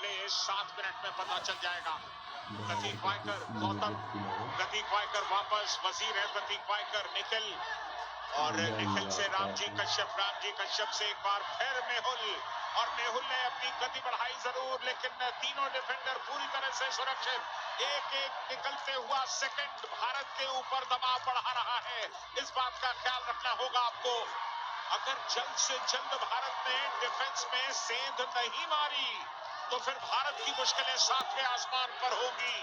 Play 7 minute में पता चल जाएगा। प्रतीक वायकर, गौतम, प्रतीक वायकर वापस, वजीर है प्रतीक वायकर, निखिल और निखिल से रामजी कश्यप, रामजी कश्यप से एक बार फिर मेहुल, और मेहुल ने अपनी गति बढ़ाई जरूर, लेकिन तीनों डिफेंडर पूरी तरह से सुरक्षित। एक एक निकलते हुआ सेकंड भारत के ऊपर दबाव बढ़ा रहा है। इस बात का ख्याल रखना होगा आपको, अगर जल्द से जल्द भारत ने डिफेंस में सेंध नहीं मारी तो फिर भारत की मुश्किलें सातवें आसमान पर होंगी।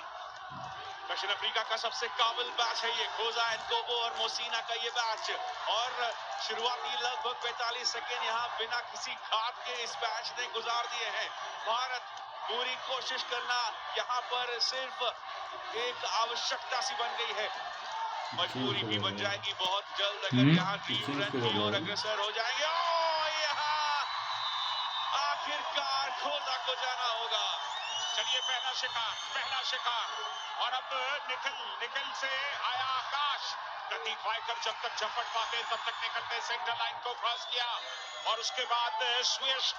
दक्षिण अफ्रीका का सबसे काबिल बैच है ये, खोजा, एनकोबो और मोसीना का ये बैच, और शुरुआती लगभग 45 सेकेंड यहाँ बिना किसी घात के इस बैच ने गुजार दिए हैं। भारत पूरी कोशिश करना यहाँ पर सिर्फ एक आवश्यकता सी बन गई है, मजबूरी भी बन जाएगी बहुत जल्द अगर यहाँ ड्रीम रन की ओर अग्रसर हो जाएंगे। यहाँ आखिरकार खोजा को जाना होगा। चलिए पहला शिकार, और अब निखिल से आया आकाश, प्रतीक वायकर जब तक झपट पाते तब तक निकलते, सेंटर लाइन को क्रॉस किया, और उसके बाद सुयश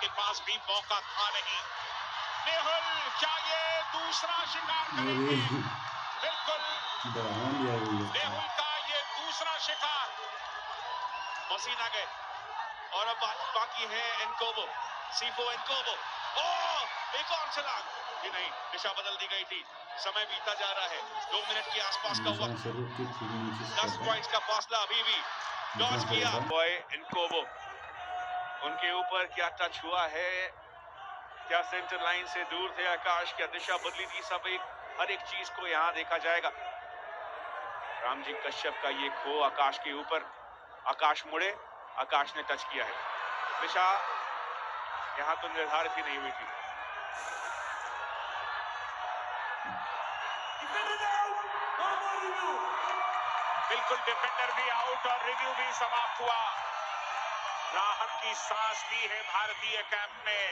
के पास भी मौका था नहीं। मेहुल, क्या ये दूसरा शिकार करेंगे? बिल्कुल, मेहुल का ये दूसरा शिकार। मसीना गए, और अब बाकी है एनकोबो, सीफो एनकोबो, एक और छलांग, ये नहीं, दिशा बदल दी गई थी, समय बीता जा रहा है, 2 मिनट के आसपास का वक्त, 10 पॉइंट्स का फासला अभी भी। टॉस किया बॉय इनकोबो, उनके ऊपर क्या टच हुआ है, क्या सेंटर लाइन से दूर थे आकाश, क्या दिशा बदली थी, सब हर एक चीज को यहाँ देखा जाएगा। रामजी कश्यप का ये खो आकाश के ऊपर, आकाश मुड़े, आकाश ने टच किया है, दिशा यहाँ तो निर्धारित ही नहीं हुई थी। बिल्कुल, डिफेंडर भी आउट और रिव्यू भी समाप्त हुआ। राहत की सांस ली है भारतीय कैंप में।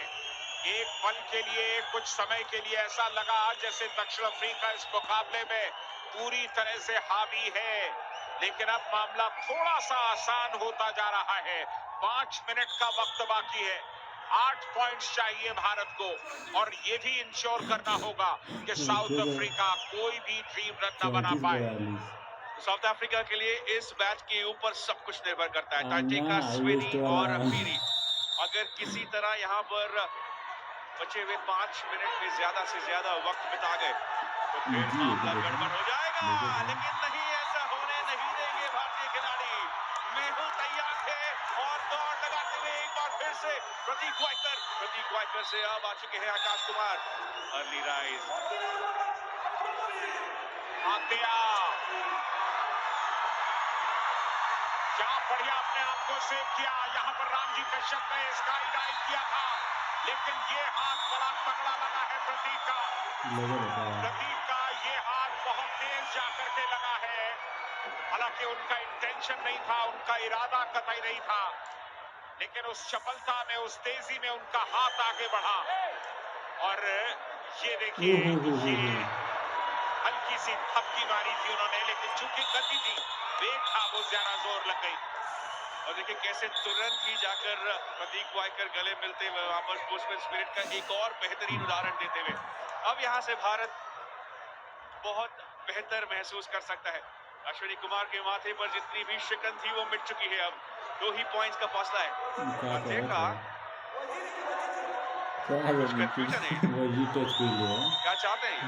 एक पल के लिए, कुछ समय के लिए ऐसा लगा जैसे दक्षिण अफ्रीका इस मुकाबले में पूरी तरह से हावी है, लेकिन अब मामला थोड़ा सा आसान होता जा रहा है। 5 मिनट का वक्त बाकी है, 8 पॉइंट्स चाहिए भारत को, और ये भी इंश्योर करना होगा कि साउथ अफ्रीका कोई भी ड्रीम रन न बना पाए। साउथ अफ्रीका के लिए इस मैच के ऊपर सब कुछ निर्भर करता है, टाइटेका, स्विनी और पीरी। अगर किसी तरह यहाँ पर बचे हुए 5 मिनट में ज्यादा से ज्यादा वक्त बिता गए तो फिर मामला गड़बड़ हो जाएगा, लेकिन नहीं, ऐसा होने नहीं देंगे भारतीय खिलाड़ी। मेहुल तैयार थे और दौड़ लगाते हुए एक बार फिर से प्रतीक वाइकर से अब आ चुके हैं आकाश कुमार। अर्ली राइज, क्या बढ़िया अपने आप को सेव किया। यहाँ पर रामजी कश्यप ने स्काई डाइव किया था, लेकिन ये हाथ बड़ा तगड़ा लगा है प्रतीक का ये हाथ बहुत तेज जाकर के लगा है। हालांकि उनका इंटेंशन नहीं था, उनका इरादा कतई नहीं था, लेकिन उस चपलता में, उस तेजी में उनका हाथ आगे बढ़ा, और ये देखिए, ये हल्की सी थपकी मारी थी उन्होंने, लेकिन चूंकि गति थी, वेग था, बहुत ज्यादा जोर लग गई। और देखिए कैसे तुरंत ही जाकर प्रतीक वायकर गले मिलते हुए वहां पर स्पोर्ट्समैन स्पिरिट का एक और बेहतरीन उदाहरण देते हुए अब यहां से भारत बहुत बेहतर महसूस कर सकता है। अश्विनी कुमार के माथे पर जितनी भी शिकन थी वो मिट चुकी है, अब 2 ही पॉइंट्स का फासला है। देखा कुछ कंफ्यूजन है, क्या चाहते हैं?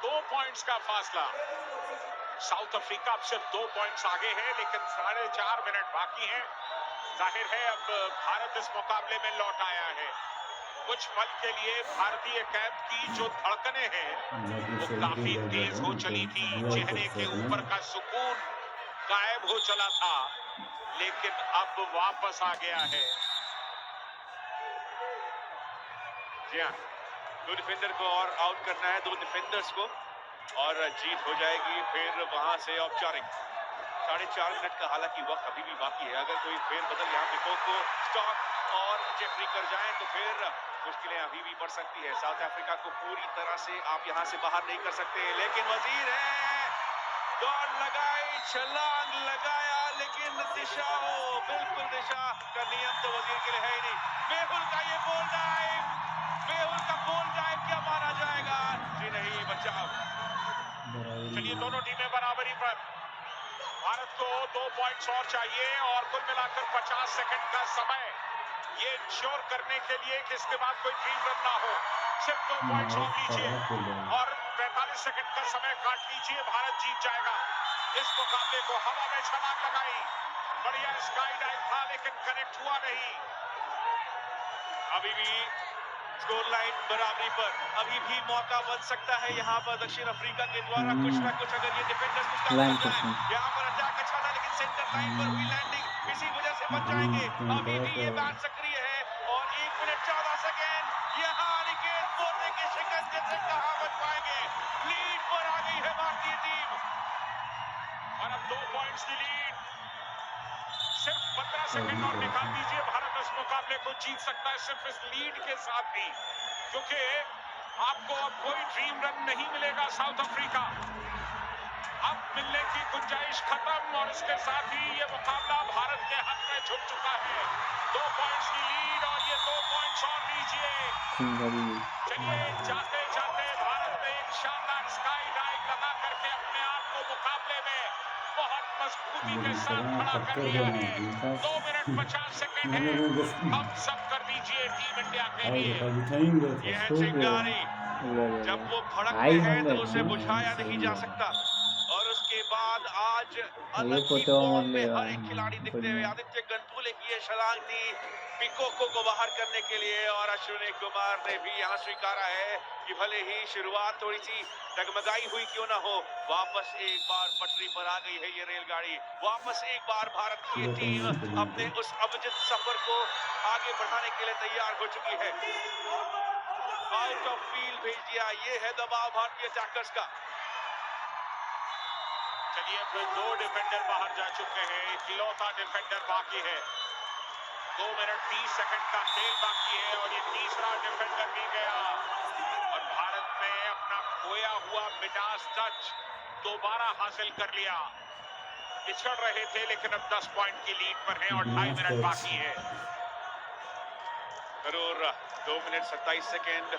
2 पॉइंट्स का फासला, साउथ अफ्रीका अब सिर्फ 2 पॉइंट्स आगे है, लेकिन 4.5 मिनट बाकी है। जाहिर है अब भारत इस मुकाबले में लौट आया है। कुछ पल के लिए भारतीय कैंप की जो धड़कनें हैं वो काफी तेज हो चली थी, चेहरे के ऊपर का सुकून गायब हो चला था, लेकिन अब वापस आ गया है। जी हाँ, 2 डिफेंडर को और आउट करना है, 2 डिफेंडर्स को, और जीत हो जाएगी। फिर वहां से औपचारिक 4.5 मिनट का हालांकि वक्त अभी भी बाकी है। अगर कोई फेरबदल यहाँ पे कोको, स्टॉक और जेफरी कर जाएं तो फिर मुश्किलें अभी भी बढ़ सकती है। साउथ अफ्रीका को पूरी तरह से आप यहाँ से बाहर नहीं कर सकते, लेकिन वजीर है दौड़ लगाई, छलांग लगाया, लेकिन दिशा हो बिल्कुल दिशा का नियम तो वजीर के लिए है ही नहीं। मेहुल का ये बोल डाइव, मेहुल का बोल डाइव क्या माना जाएगा? जी नहीं, बचाव। चलिए दोनों टीमें बराबरी पर। भारत को 2 पॉइंट्स और चाहिए और कुल मिलाकर 50 सेकंड का समय ये इंश्योर करने के लिए कि इसके बाद कोई ड्रीम रन ना हो। सिर्फ 2 पॉइंट्स और लीजिए और 45 सेकंड का समय काट लीजिए, भारत जीत जाएगा इस मुकाबले को। हवा में छलांग लगाई, बढ़िया स्काई डाइव था लेकिन कनेक्ट हुआ नहीं। अभी भी स्कोर लाइन बराबरी पर, अभी भी मौका बन सकता है यहाँ पर दक्षिण अफ्रीका के द्वारा कुछ ना कुछ, अगर ये डिफेंडर्स कुछ काम कर जाए। यहाँ पर अटैक अच्छा था लेकिन सेंटर लाइन पर हुई लैंडिंग इसी वजह से बच जाएंगे। अभी भी ये बैट सक्रिय है और 1 मिनट 14 सेकेंड। यहाँ अनिकेत मोर्ने के शिकंजे से कहां बच पाएंगे? लीड पर आ गई है भारतीय टीम और अब 2 पॉइंट्स की लीड। सिर्फ 15 सेकंड और निकाल दीजिए, भारत इस मुकाबले को जीत सकता है सिर्फ इस लीड के साथ ही, क्योंकि आपको अब कोई ड्रीम रन नहीं मिलेगा। साउथ अफ्रीका अब मिलने की गुंजाइश खत्म और इसके साथ ही ये मुकाबला भारत के हक में झुक चुका है। 2 पॉइंट्स की लीड और ये 2 पॉइंट्स और लीजिए। चलिए जाते जाते भारत ने एक शानदार स्काई डाइव लगा करके अपने आप को मुकाबले में बहुत मजबूती के साथ खड़ा कर लिया है। 2 मिनट 50 सेकंड है, हम सब कर दीजिए टीम इंडिया के लिए। ये है चिंगारी, जब वो भड़कते हैं तो उसे बुझाया नहीं जा सकता। और उसके बाद आज अलग ही फॉर्म में हर एक खिलाड़ी दिखते हुए। आदित्य गणपुले की ये छलांग थी पिकोको को बाहर करने के लिए और अश्विनी कुमार ने भी यहाँ स्वीकारा है कि भले ही शुरुआत थोड़ी सी डगमगाई हुई क्यों ना हो, वापस एक बार पटरी पर आ गई है ये रेलगाड़ी। वापस एक बार भारत की टीम अपने उस अविजित सफर को आगे बढ़ाने के लिए तैयार हो चुकी है। आउट ऑफ फील्ड भेज दिया, ये है दबाव भारतीय अटैकर्स का। चलिए फिर 2 डिफेंडर बाहर जा चुके हैं, इकलौता डिफेंडर बाकी है। 2 मिनट 30 सेकंड का खेल बाकी है और ये तीसरा डिफेंडर भी गया और भारत ने अपना खोया हुआ मिडास टच दोबारा हासिल कर लिया। पिछड़ रहे थे लेकिन अब 10 पॉइंट की लीड पर हैं और 2.5 मिनट बाकी है। जरूर 2 मिनट 27 सेकेंड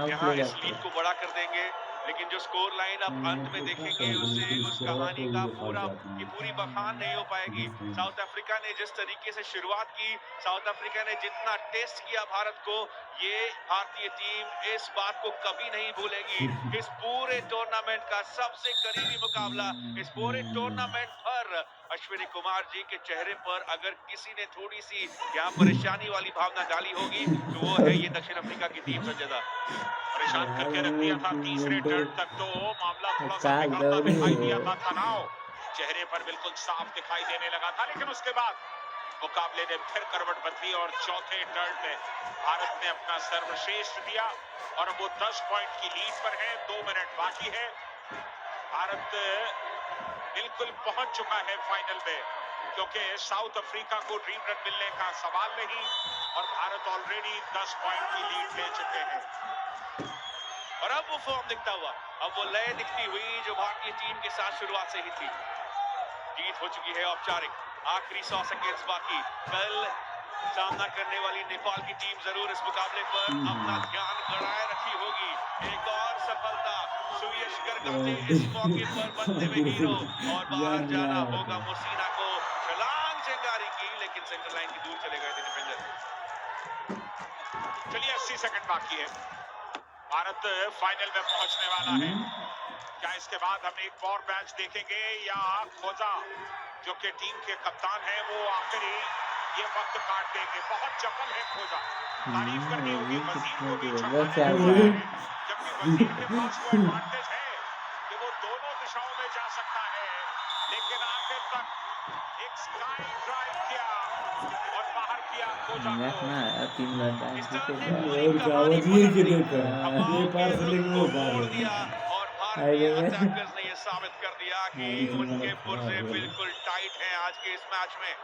यहाँ इस लीड को बड़ा कर देंगे, लेकिन जो स्कोर लाइन आप अंत में देखेंगे उससे उस कहानी का पूरी बखान नहीं हो पाएगी। साउथ अफ्रीका ने जिस तरीके से शुरुआत की, साउथ अफ्रीका ने जितना टेस्ट किया भारत को, ये भारतीय टीम इस बात को कभी नहीं भूलेगी। इस पूरे टूर्नामेंट का सबसे करीबी मुकाबला, इस पूरे टूर्नामेंट पर अश्विनी कुमार जी के चेहरे पर अगर किसी ने थोड़ी सी यहाँ परेशानी वाली भावना डाली होगी तो वो है ये दक्षिण अफ्रीका की टीम। संजय परेशान करके रख दिया था तीसरे टर्न तक, तो मामला थोड़ा सा बिगड़ता दिखाई दिया था। तनाव चेहरे पर बिल्कुल साफ दिखाई देने लगा था, लेकिन उसके बाद मुकाबले ने फिर करवट बदली और चौथे टर्न में भारत ने अपना सर्वश्रेष्ठ दिया और अब वो 10 पॉइंट की लीड पर है। 2 मिनट बाकी है, भारत बिल्कुल पहुंच चुका है फाइनल में, क्योंकि साउथ अफ्रीका को ड्रीम रन मिलने का सवाल नहीं और भारत ऑलरेडी 10 पॉइंट की लीड ले चुके हैं। और अब वो फॉर्म दिखता हुआ, अब वो लय दिखती हुई जो भारतीय टीम के साथ शुरुआत से ही थी। जीत हो चुकी है औपचारिक, आखिरी 100 सेकेंड्स बाकी। कल सामना करने वाली नेपाल की टीम जरूर इस मुकाबले पर अपना ध्यान गड़ाए रखी होगी। एक और सफलता सुयश गरगाते इस मौके पर बनते हुए हीरो और बाहर जाना होगा मुसीना को। छलांग चिंगारी की लेकिन सेंटर लाइन की दूर चले गए थे डिफेंडर। चलिए 80 सेकंड बाकी है, भारत फाइनल में पहुंचने वाला है। क्या इसके बाद हम एक और मैच देखेंगे या खोजा जो कि टीम के कप्तान है वो आखिरी ये वक्त काट देंगे? बहुत चपल है खोजा, तारीफ करनी होगी वजीर को भी, जबकि वजीर के पास वो एडवांटेज है कि वो दोनों दिशाओं में जा सकता है, लेकिन आखिर तक एक स्काई ड्राइव किया और बाहर किया खोजा को। वजीर के देखा ये पार से लेके वो बाहर दिया और भारतीय अटैकर्स ने ये साबित कर दिया कि उनके पुर्जे बिल्कुल टाइट हैं आज के इस मैच में।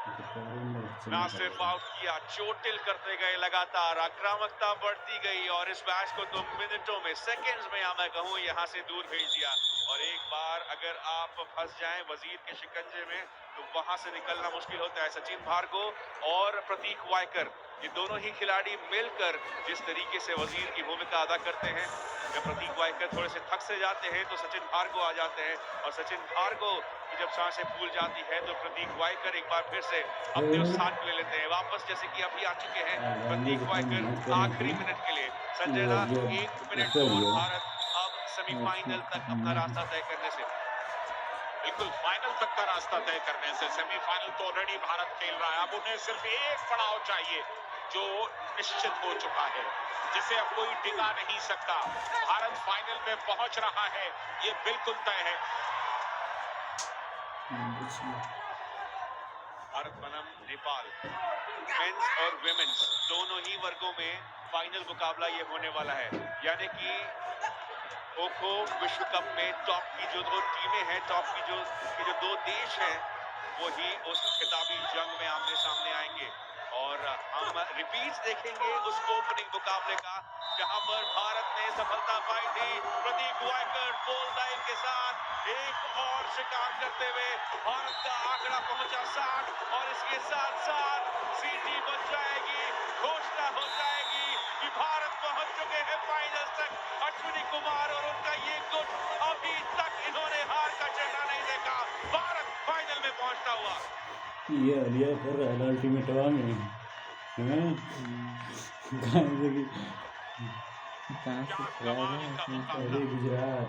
ना सिर्फ आउट किया, चोटिल करते गए, लगातार आक्रामकता बढ़ती गई और इस मैच को तो मिनटों में, सेकंड्स में, या मैं कहूं यहां से दूर भेज दिया। और एक बार अगर आप फंस जाएं वजीर के शिकंजे में तो वहां से निकलना मुश्किल होता है। सचिन भार्गव और प्रतीक वायकर, ये दोनों ही खिलाड़ी मिलकर जिस तरीके से वजीर की भूमिका अदा करते हैं, जब प्रतीक वायकर थोड़े से थक से जाते हैं तो सचिन भार्गव आ जाते हैं, और सचिन भार्गव की जब सांसें फूल जाती है तो प्रतीक वायकर एक बार फिर से अपने उस स्थान को ले लेते हैं वापस, जैसे कि अभी आ चुके हैं प्रतीक वायकर आखिरी मिनट के लिए। संजय दा, 1 मिनट और भारत अब सेमीफाइनल तक अपना रास्ता तय करने से, बिल्कुल फाइनल तक का रास्ता तय करने से, सेमीफाइनल तो ऑलरेडी भारत खेल रहा है। अब उन्हें सिर्फ एक पड़ाव चाहिए जो निश्चित हो चुका है, जिसे अब कोई टिका नहीं सकता। भारत फाइनल में पहुंच रहा है, ये बिल्कुल तय है। भारत बनाम नेपाल, मेंस और विमेंस दोनों ही वर्गों में फाइनल मुकाबला ये होने वाला है। यानी कि खो-खो विश्व कप में टॉप की जो दो टीमें हैं, टॉप की जो दो देश हैं, वो ही उस खिताबी जंग में आमने सामने आएंगे। और हम रिपीट्स देखेंगे उस ओपनिंग मुकाबले का, जहां पर भारत ने सफलता पाई थी प्रतीक वायकर पोल डाइव के साथ एक और शिकार करते हुए। भारत का आंकड़ा पहुंचा 60 और इसके साथ साथ सीटी बन जाएगी, घोषणा हो जाएगी कि भारत पहुंच चुके हैं फाइनल तक। अश्विनी कुमार और उनका ये गुट, अभी तक इन्होंने हार का चेहरा नहीं देखा। भारत फाइनल में पहुंचता हुआ। ये अलिया कर रहा है अल्टीमेट में है अरे गुजरात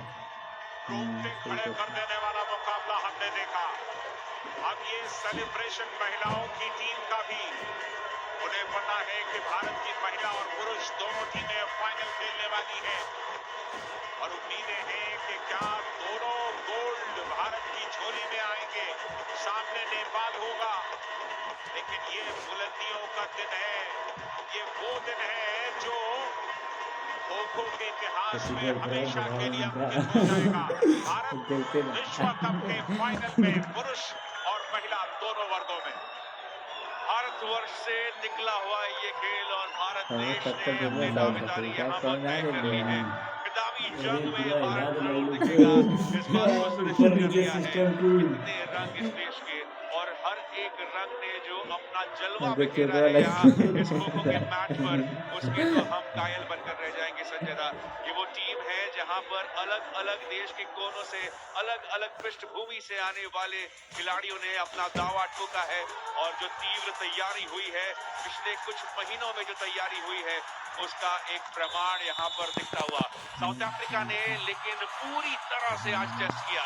रोंगटे खड़े कर देने वाला मुकाबला हमने देखा। अब ये सेलिब्रेशन महिलाओं की टीम का भी, उन्हें पता है कि भारत की महिला और पुरुष दोनों टीमें फाइनल खेलने वाली हैं, और उम्मीदें हैं कि क्या दोनों गोल्ड भारत की झोली में आएंगे। सामने नेपाल होगा, लेकिन ये बुलंदियों का दिन है, ये वो दिन है जो खो-खो के इतिहास में हमेशा के लिए अंकित हो जाएगा। भारत विश्व कप के फाइनल में पुरुष और महिला दोनों वर्गों में। भारतवर्ष से निकला हुआ ये खेल और भारत देश ने अपनी दावेदारी यहाँ पर तय कर ली है। खिताबी जंग में भारत जरूर दिखेगा, इस बात को सुनिश्चित कर लिया है। कितने रंग इस देश के, और हर एक रंग ने जो अपना जलवा बिखेरा है यहाँ इस खो-खो के मैच पर, उसके तो हम कायल बनकर रह जाएंगे। संजय दा, ये वो टीम है जहां पर अलग अलग देश के कोनों से, अलग अलग पृष्ठभूमि से आने वाले खिलाड़ियों ने अपना दावा ठोका है, और जो तीव्र तैयारी हुई है पिछले कुछ महीनों में, जो तैयारी हुई है, उसका एक प्रमाण यहाँ पर दिखता हुआ। साउथ अफ्रीका ने लेकिन पूरी तरह से आज टेस्ट किया।